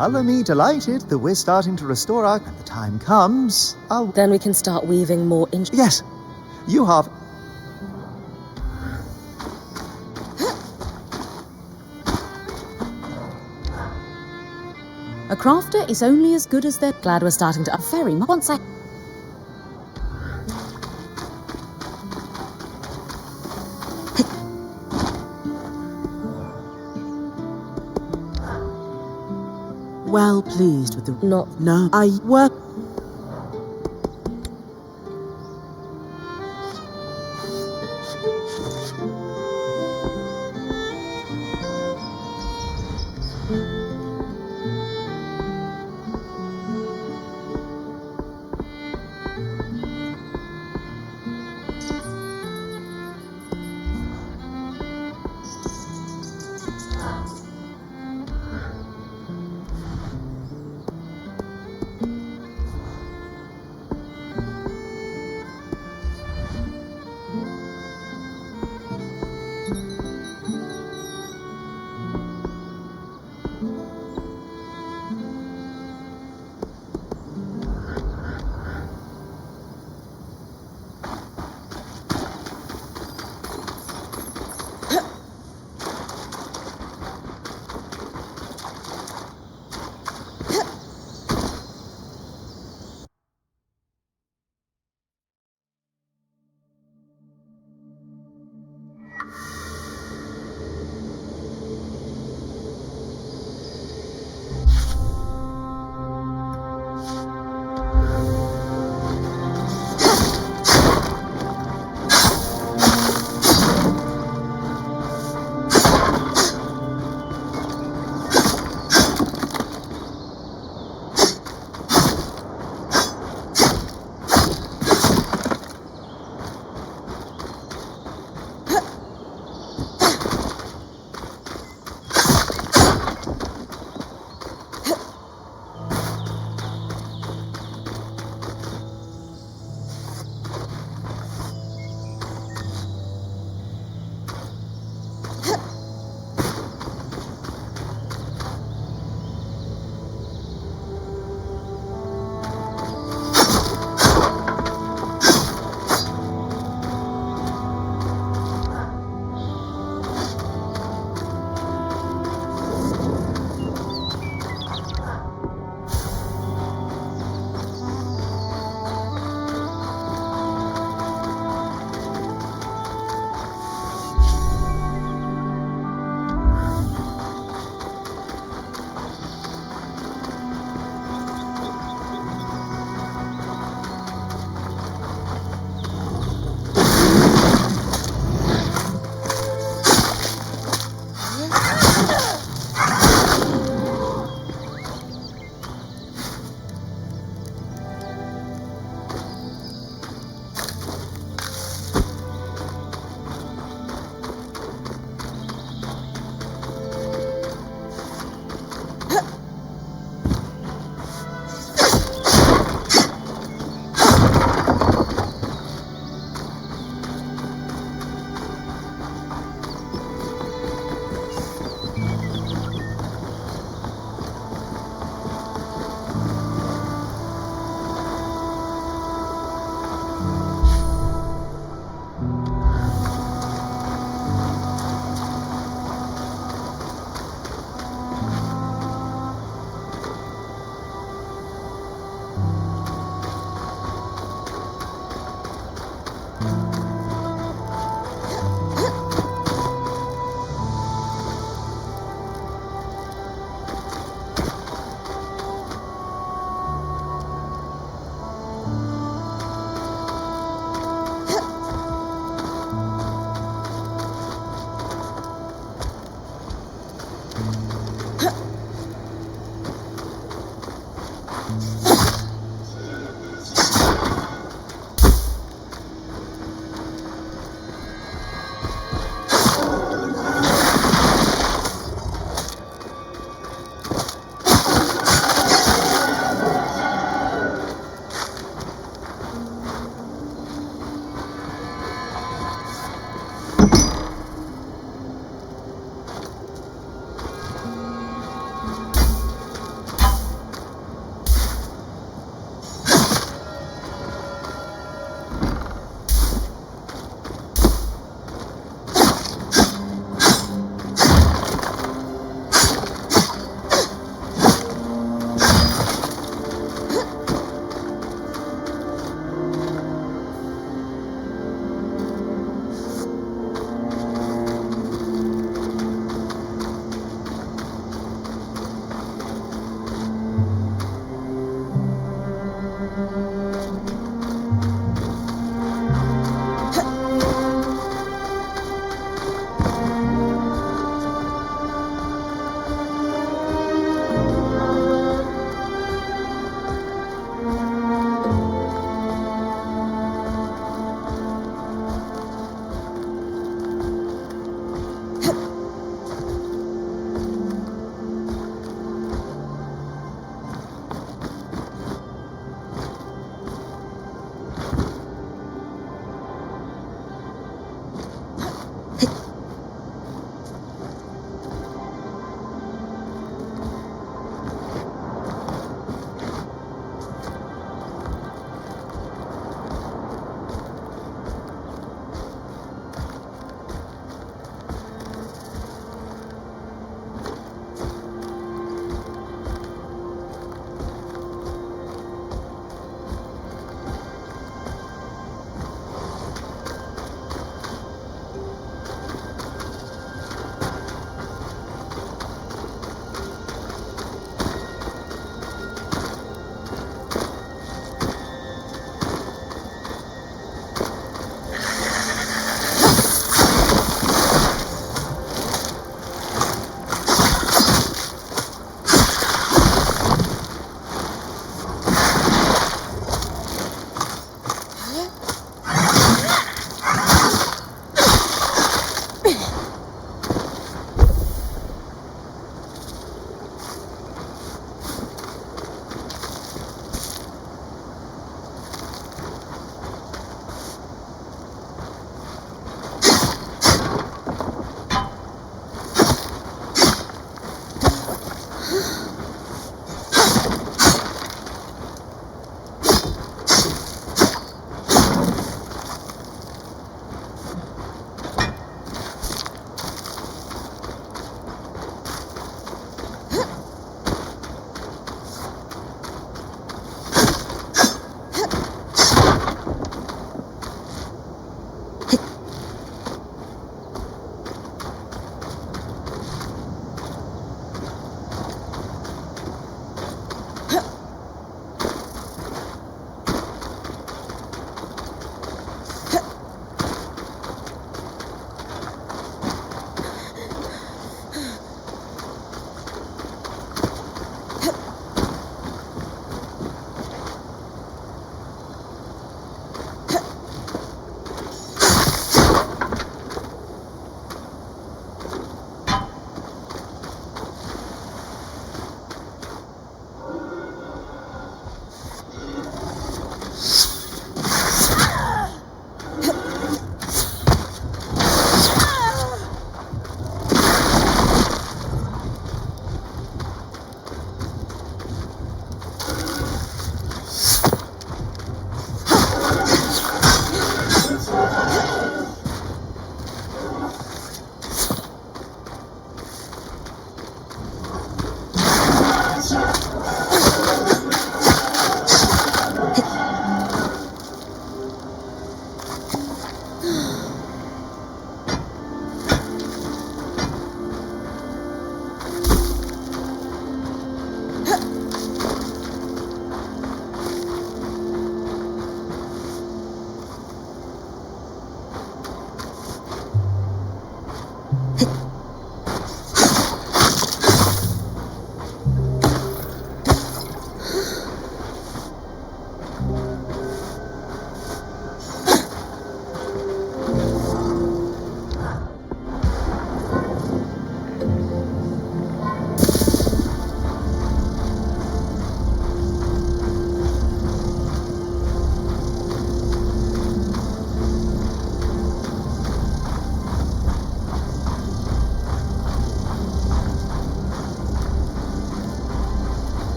colour me delighted that we're starting to restore our... When the time comes, Then we can start weaving more Yes, you have... A crafter is only as good as they're glad we're starting to... Very much. Once I... Well pleased with the... Not... No, I work...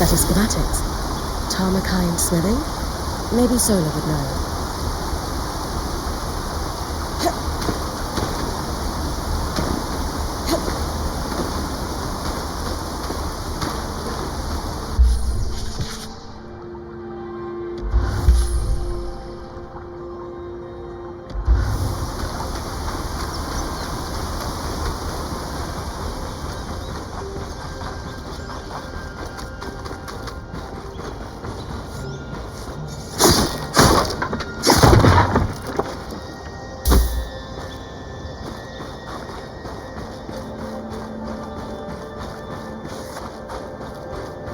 set of schematics. Tarmacine smithing? Maybe Sola would know.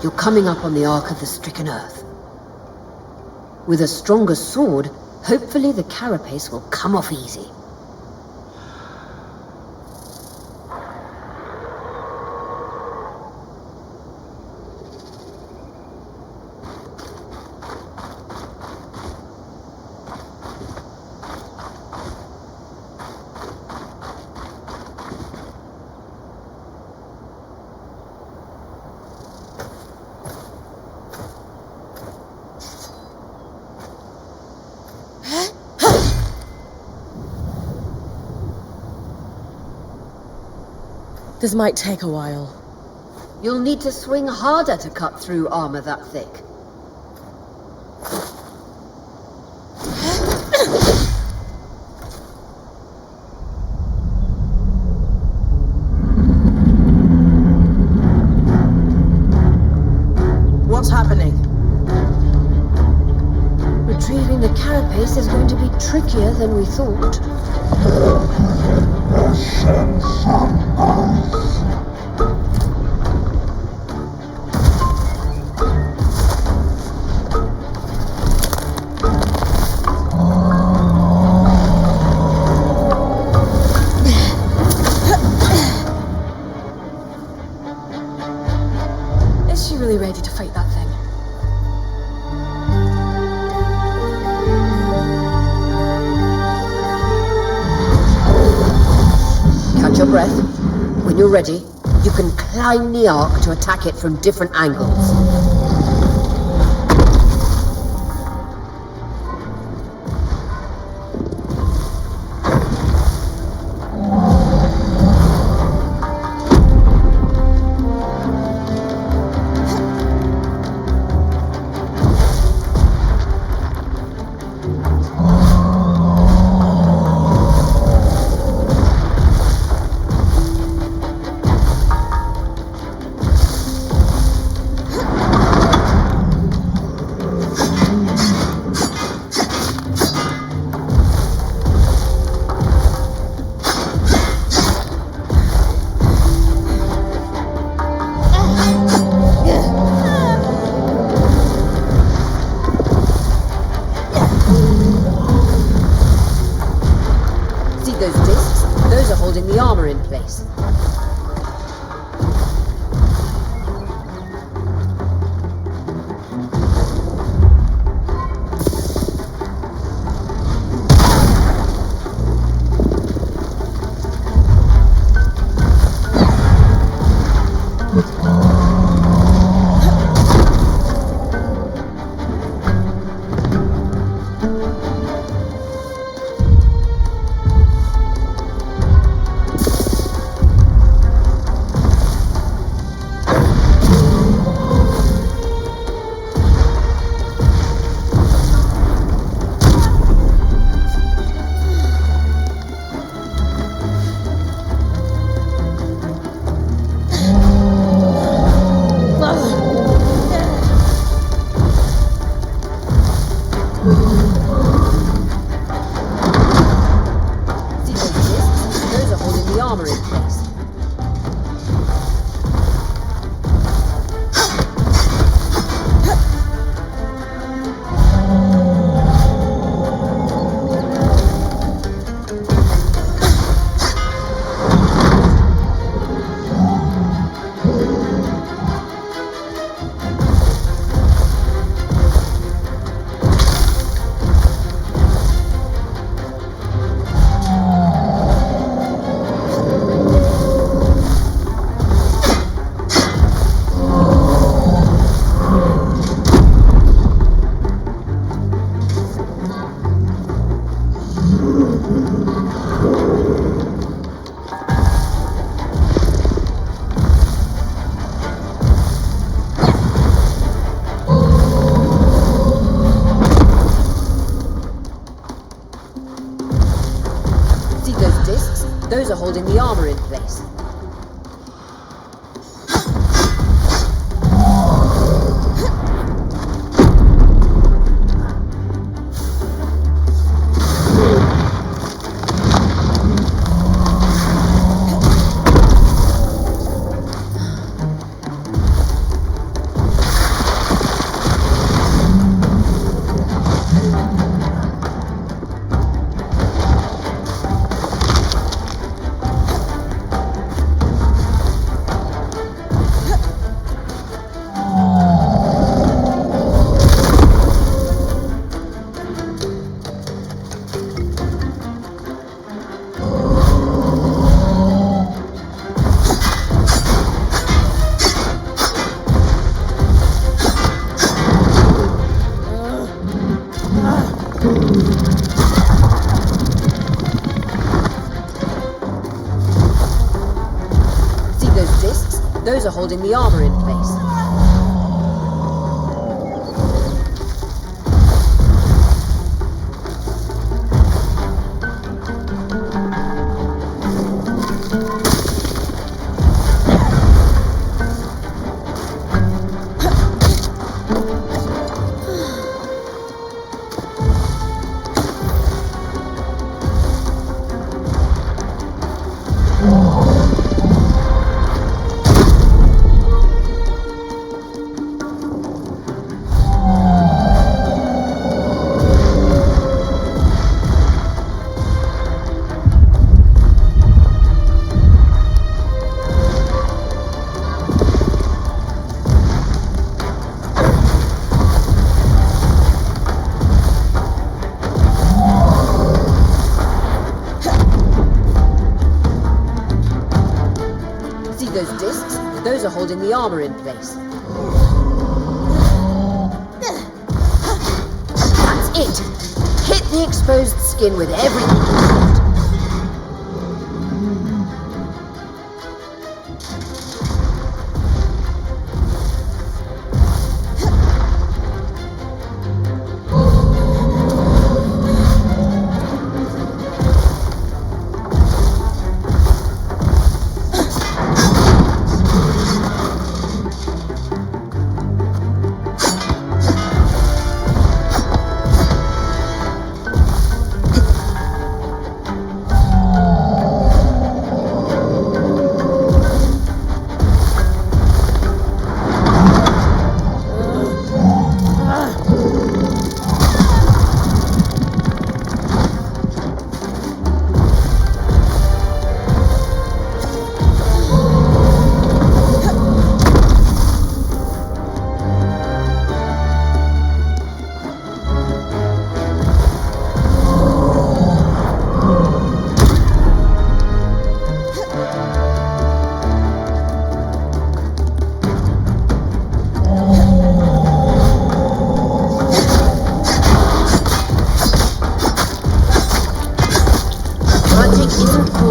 You're coming up on the Ark of the Stricken Earth. With a stronger sword, hopefully the carapace will come off easy. This might take a while. You'll need to swing harder to cut through armor that thick. What's happening? Retrieving the carapace is going to be trickier than we thought. Is she really ready to fight that thing? Catch your breath. When you're ready, you can climb the Ark to attack it from different angles. Those discs, those are holding the armor in place. See those discs? Those are holding the armor in place. Those are holding the armor in place. Those discs, those are holding the armor in place. That's it! Hit the exposed skin with everything.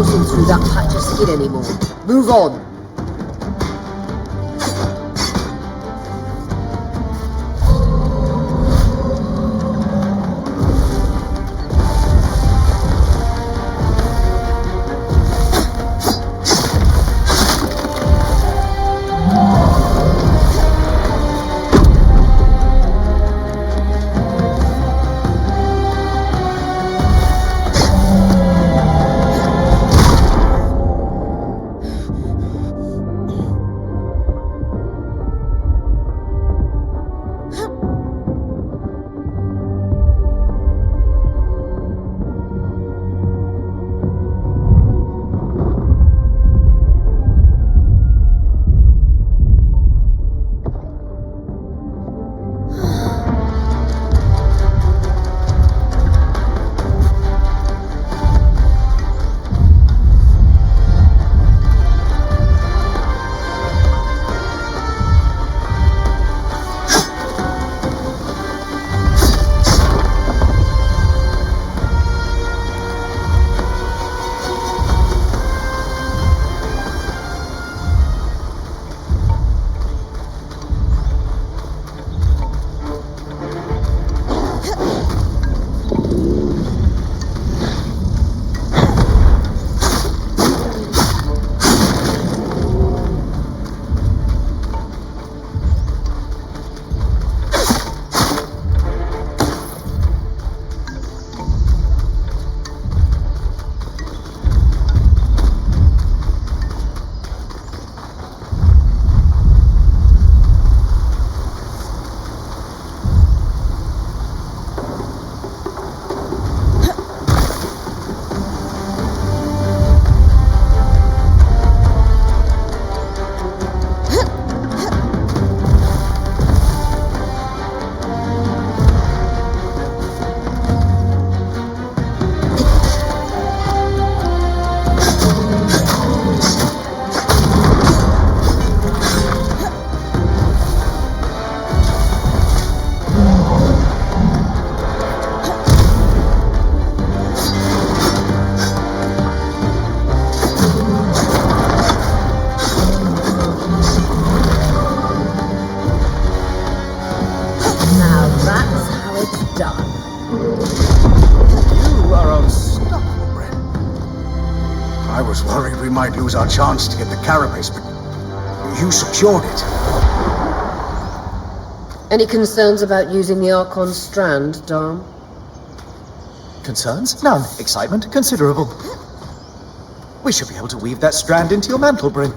Through that patch of skin anymore. Move on. worried we might lose our chance to get the carapace, but you secured it. Any concerns about using the Archon strand, Dom? Concerns? None. Excitement? Considerable. We should be able to weave that strand into your mantle brim.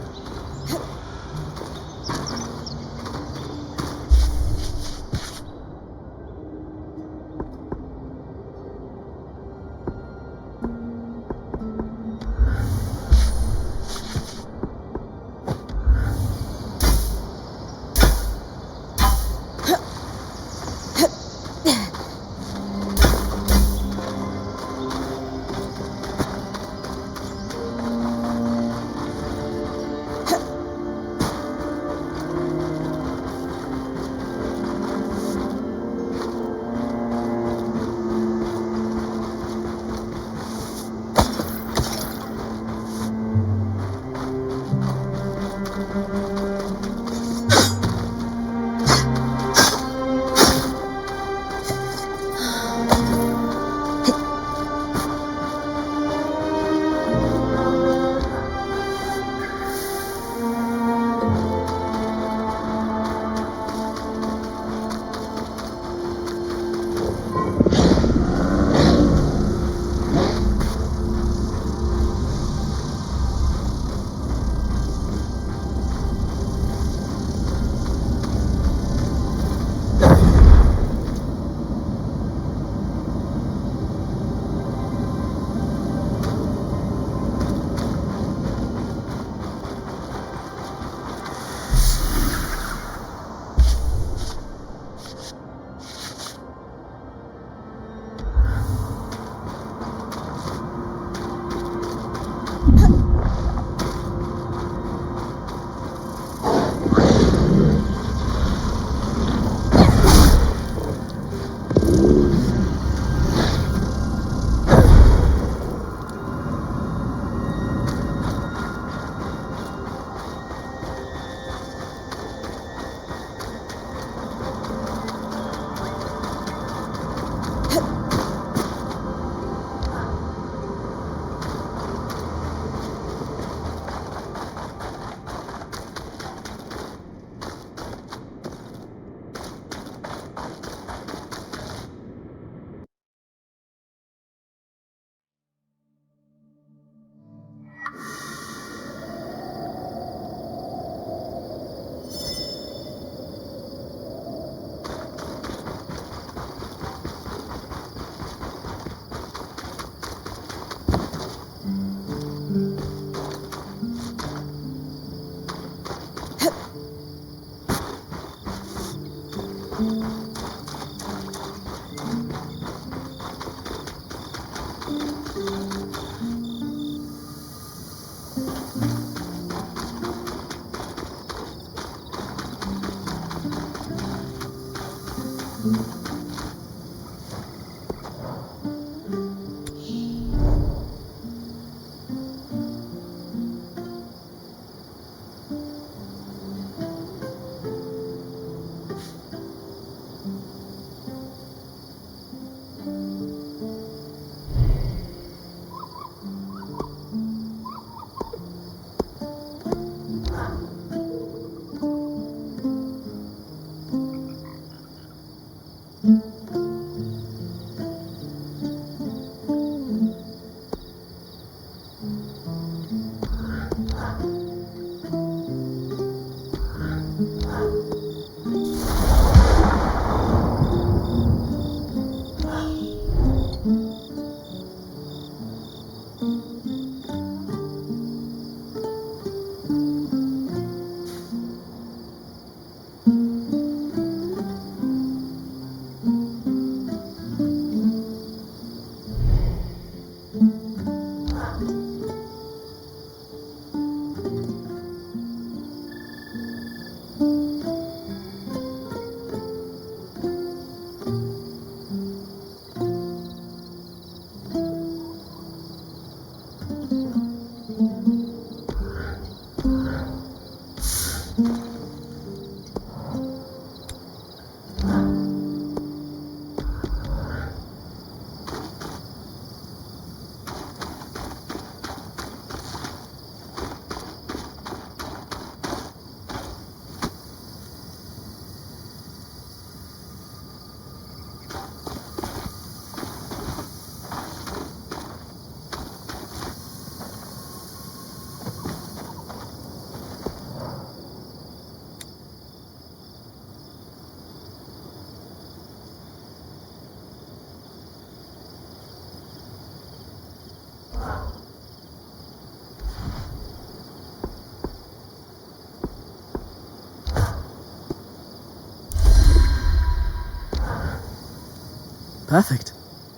Perfect.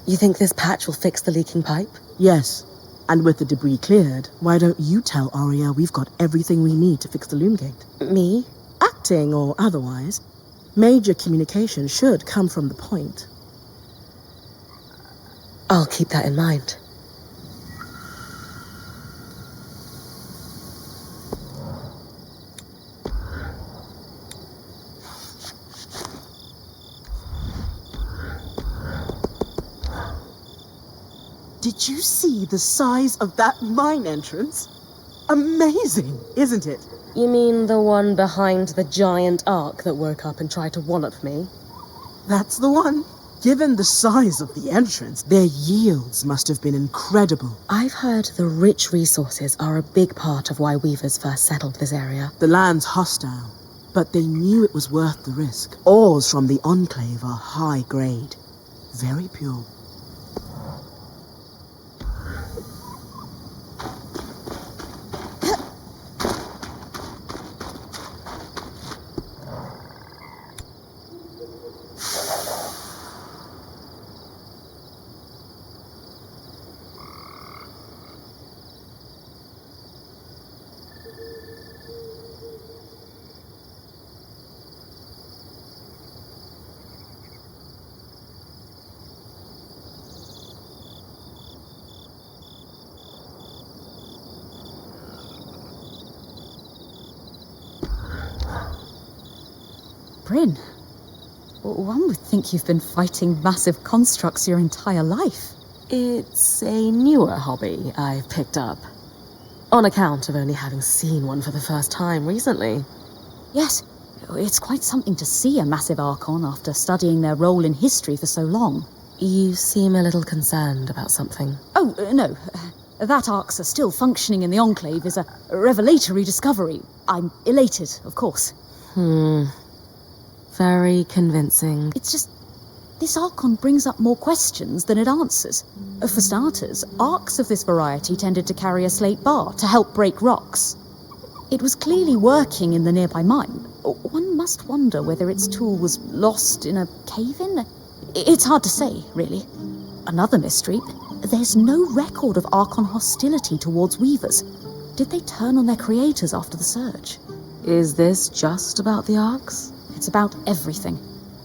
You think this patch will fix the leaking pipe? Yes. And with the debris cleared, why don't you tell Arya we've got everything we need to fix the Loomgate? Me? Acting or otherwise, major communication should come from the point. I'll keep that in mind. Did you see the size of that mine entrance? Amazing, isn't it? You mean the one behind the giant ark that woke up and tried to wallop me? That's the one. Given the size of the entrance, their yields must have been incredible. I've heard the rich resources are a big part of why weavers first settled this area. The land's hostile, but they knew it was worth the risk. Ores from the Enclave are high grade, very pure. Bryn, one would think you've been fighting massive constructs your entire life. It's a newer hobby I've picked up, on account of only having seen one for the first time recently. Yes, it's quite something to see a massive Archon after studying their role in history for so long. You seem a little concerned about something. Oh, no. That Arcs are still functioning in the Enclave is a revelatory discovery. I'm elated, of course. Very convincing. It's just, this Archon brings up more questions than it answers. For starters, arcs of this variety tended to carry a slate bar to help break rocks. It was clearly working in the nearby mine. One must wonder whether its tool was lost in a cave-in. It's hard to say, really. Another mystery, there's no record of Archon hostility towards weavers. Did they turn on their creators after the surge? Is this just about the arcs? It's about everything.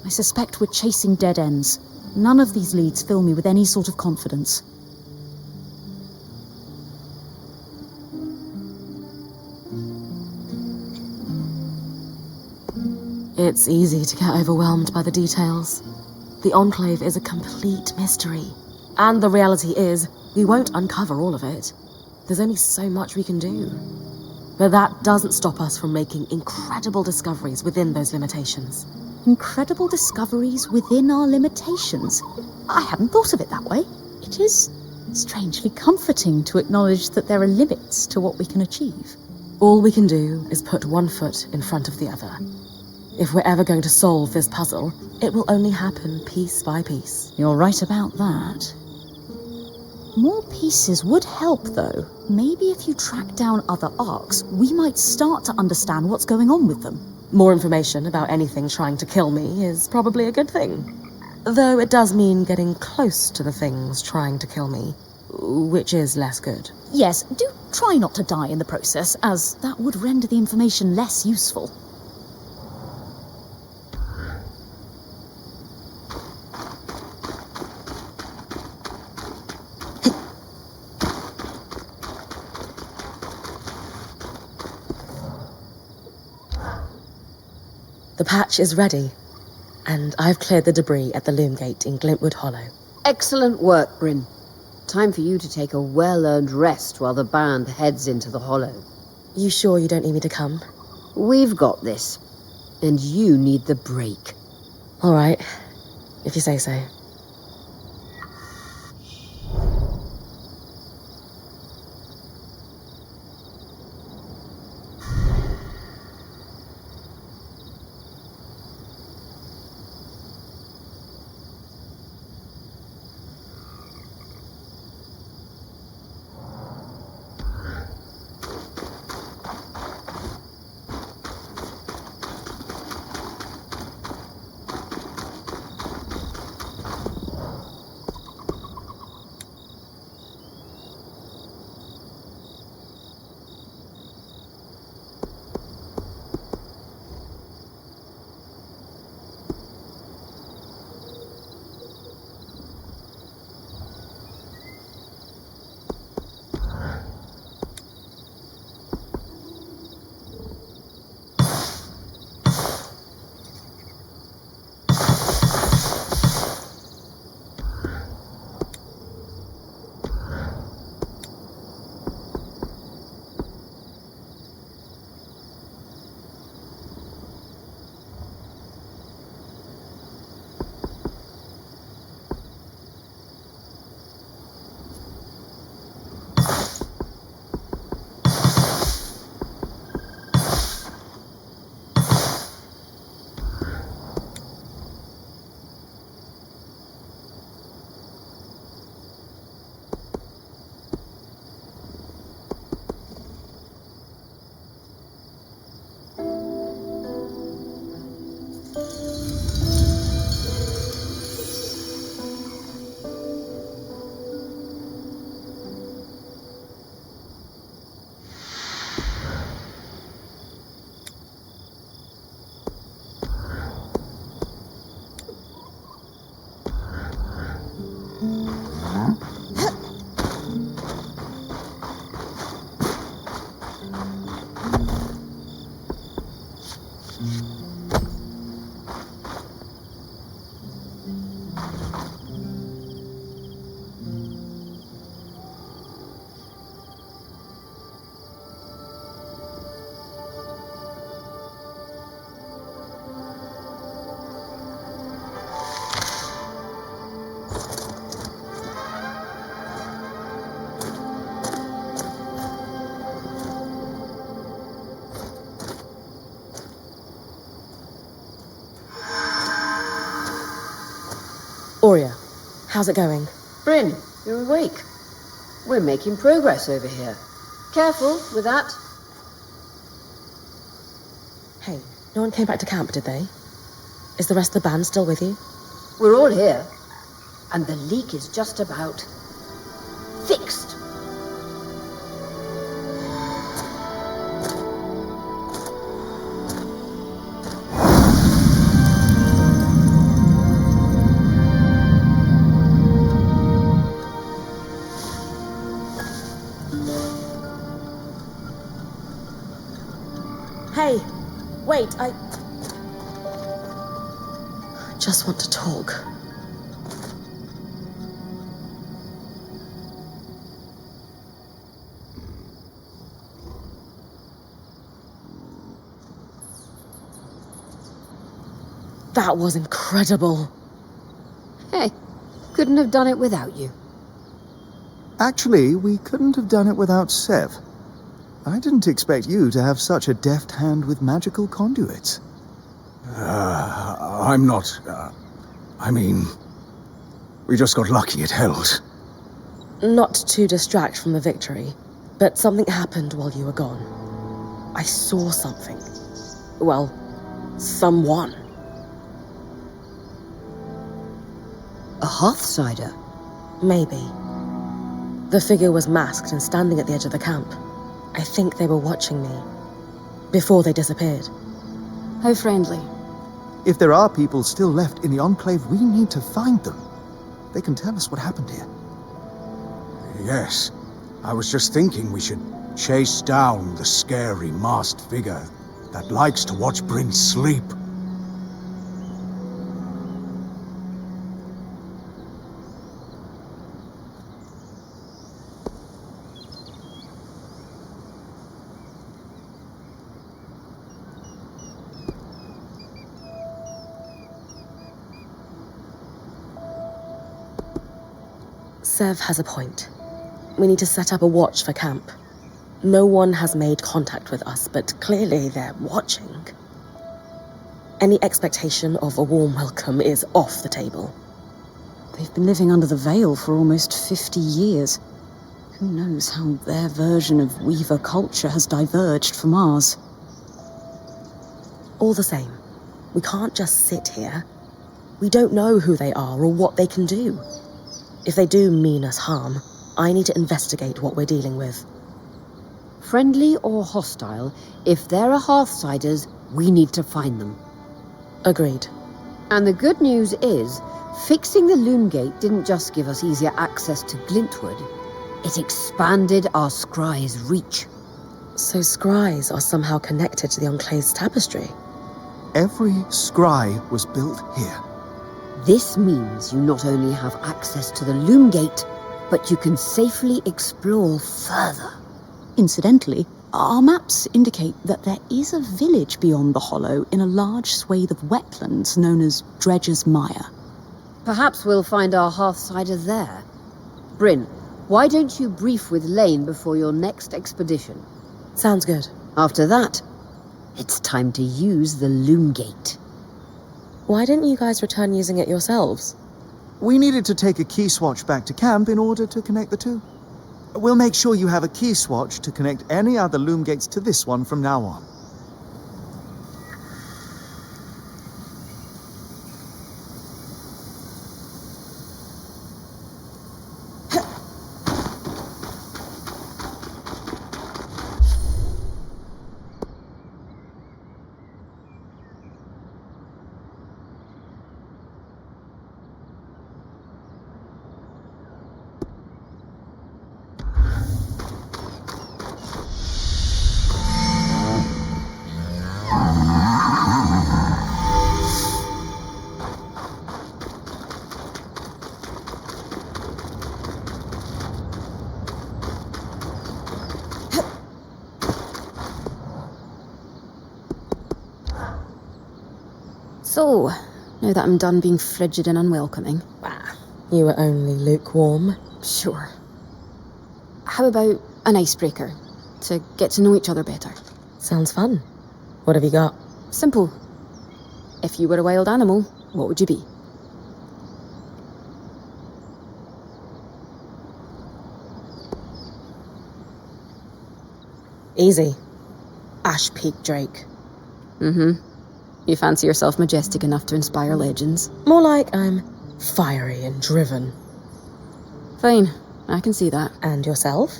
I suspect we're chasing dead ends. None of these leads fill me with any sort of confidence. It's easy to get overwhelmed by the details. The Enclave is a complete mystery. And the reality is, we won't uncover all of it. There's only so much we can do. But that doesn't stop us from making incredible discoveries within those limitations. Incredible discoveries within our limitations. I hadn't thought of it that way. It is strangely comforting to acknowledge that there are limits to what we can achieve. All we can do is put one foot in front of the other. If we're ever going to solve this puzzle, it will only happen piece by piece. You're right about that. More pieces would help, though. Maybe if you track down other arcs, we might start to understand what's going on with them. More information about anything trying to kill me is probably a good thing. Though it does mean getting close to the things trying to kill me, which is less good. Yes, do try not to die in the process, as that would render the information less useful. The patch is ready, and I've cleared the debris at the Loomgate in Glintwood Hollow. Excellent work, Bryn. Time for you to take a well-earned rest while the band heads into the Hollow. You sure you don't need me to come? We've got this, and you need the break. All right, if you say so. How's it going? Bryn, you're awake. We're making progress over here. Careful with that. Hey, no one came back to camp, did they? Is the rest of the band still with you? We're all here. And the leak is just about fixed. Hey, wait, I just want to talk. That was incredible. Hey, couldn't have done it without you. Actually, we couldn't have done it without Sev. I didn't expect you to have such a deft hand with magical conduits. I'm not... I mean... We just got lucky it held. Not to distract from the victory, but something happened while you were gone. I saw something. Well, someone. A Hearthsider? Maybe. The figure was masked and standing at the edge of the camp. I think they were watching me. Before they disappeared. How friendly. If there are people still left in the Enclave, we need to find them. They can tell us what happened here. Yes. I was just thinking we should chase down the scary masked figure that likes to watch Bryn sleep. Sev has a point. We need to set up a watch for camp. No one has made contact with us, but clearly they're watching. Any expectation of a warm welcome is off the table. They've been living under the veil for almost 50 years. Who knows how their version of Weaver culture has diverged from ours. All the same, we can't just sit here. We don't know who they are or what they can do. If they do mean us harm, I need to investigate what we're dealing with. Friendly or hostile, if there are Hearthsiders, we need to find them. Agreed. And the good news is, fixing the Loomgate didn't just give us easier access to Glintwood, it expanded our scry's reach. So scries are somehow connected to the Enclave's tapestry? Every scry was built here. This means you not only have access to the Loomgate, but you can safely explore further. Incidentally, our maps indicate that there is a village beyond the Hollow in a large swathe of wetlands known as Dredger's Mire. Perhaps we'll find our Hearthsider there. Bryn, why don't you brief with Lane before your next expedition? Sounds good. After that, it's time to use the Loomgate. Why didn't you guys return using it yourselves? We needed to take a key swatch back to camp in order to connect the two. We'll make sure you have a key swatch to connect any other Loomgates to this one from now on. So, now that I'm done being frigid and unwelcoming. You were only lukewarm. Sure. How about an icebreaker, to get to know each other better? Sounds fun. What have you got? Simple. If you were a wild animal, what would you be? Easy. Ash Peak Drake. Mm-hmm. You fancy yourself majestic enough to inspire legends? More like I'm fiery and driven. Fine, I can see that. And yourself?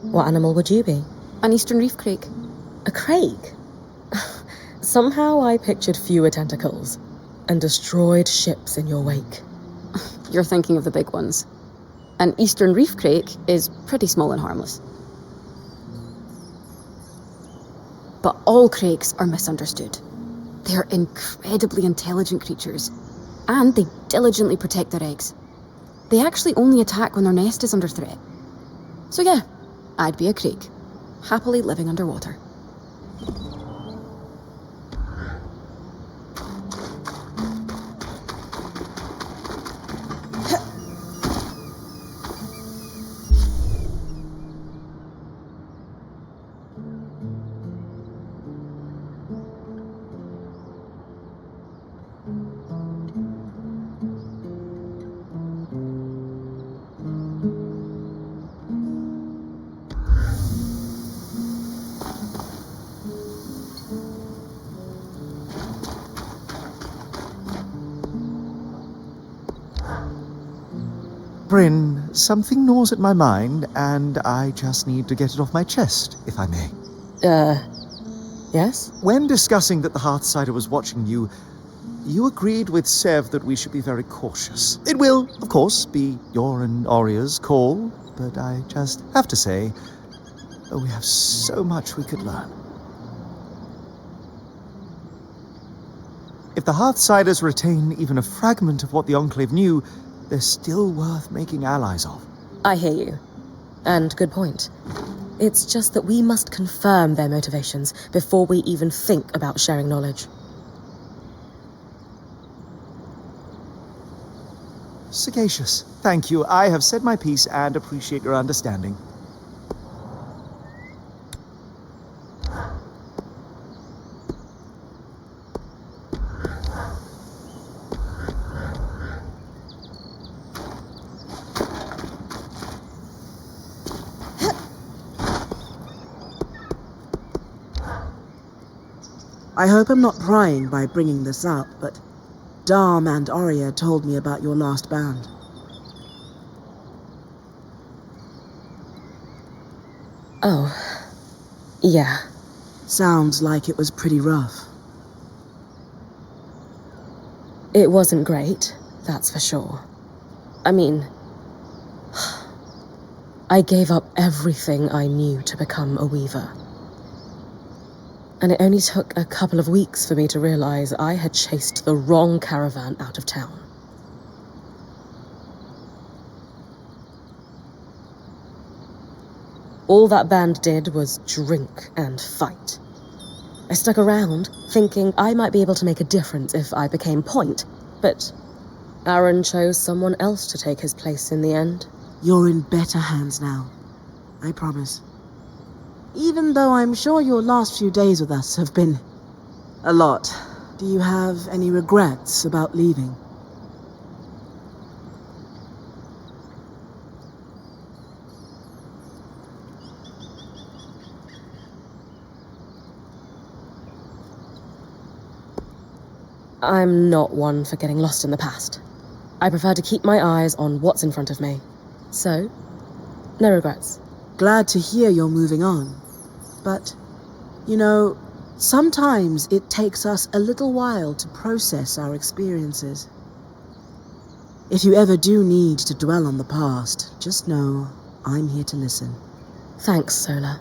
What animal would you be? An eastern reef crake. A crake? Somehow I pictured fewer tentacles and destroyed ships in your wake. You're thinking of the big ones. An eastern reef crake is pretty small and harmless. But all crakes are misunderstood. They're incredibly intelligent creatures, and they diligently protect their eggs. They actually only attack when their nest is under threat. So yeah, I'd be a crake, happily living underwater. Bryn, something gnaws at my mind, and I just need to get it off my chest, if I may. Yes? When discussing that the Hearthsider was watching you, you agreed with Sev that we should be very cautious. It will, of course, be your and Oria's call, but I just have to say, we have so much we could learn. If the Hearthsiders retain even a fragment of what the Enclave knew, they're still worth making allies of. I hear you. And good point. It's just that we must confirm their motivations before we even think about sharing knowledge. Sagacious. Thank you. I have said my piece and appreciate your understanding. I hope I'm not prying by bringing this up, but Dharm and Arya told me about your last band. Oh. Yeah. Sounds like it was pretty rough. It wasn't great, that's for sure. I mean, I gave up everything I knew to become a weaver. And it only took a couple of weeks for me to realize I had chased the wrong caravan out of town. All that band did was drink and fight. I stuck around, thinking I might be able to make a difference if I became point, but Aaron chose someone else to take his place in the end. You're in better hands now. I promise. Even though I'm sure your last few days with us have been a lot. Do you have any regrets about leaving? I'm not one for getting lost in the past. I prefer to keep my eyes on what's in front of me. So, no regrets. Glad to hear you're moving on. But, you know, sometimes it takes us a little while to process our experiences. If you ever do need to dwell on the past, just know I'm here to listen. Thanks, Sola.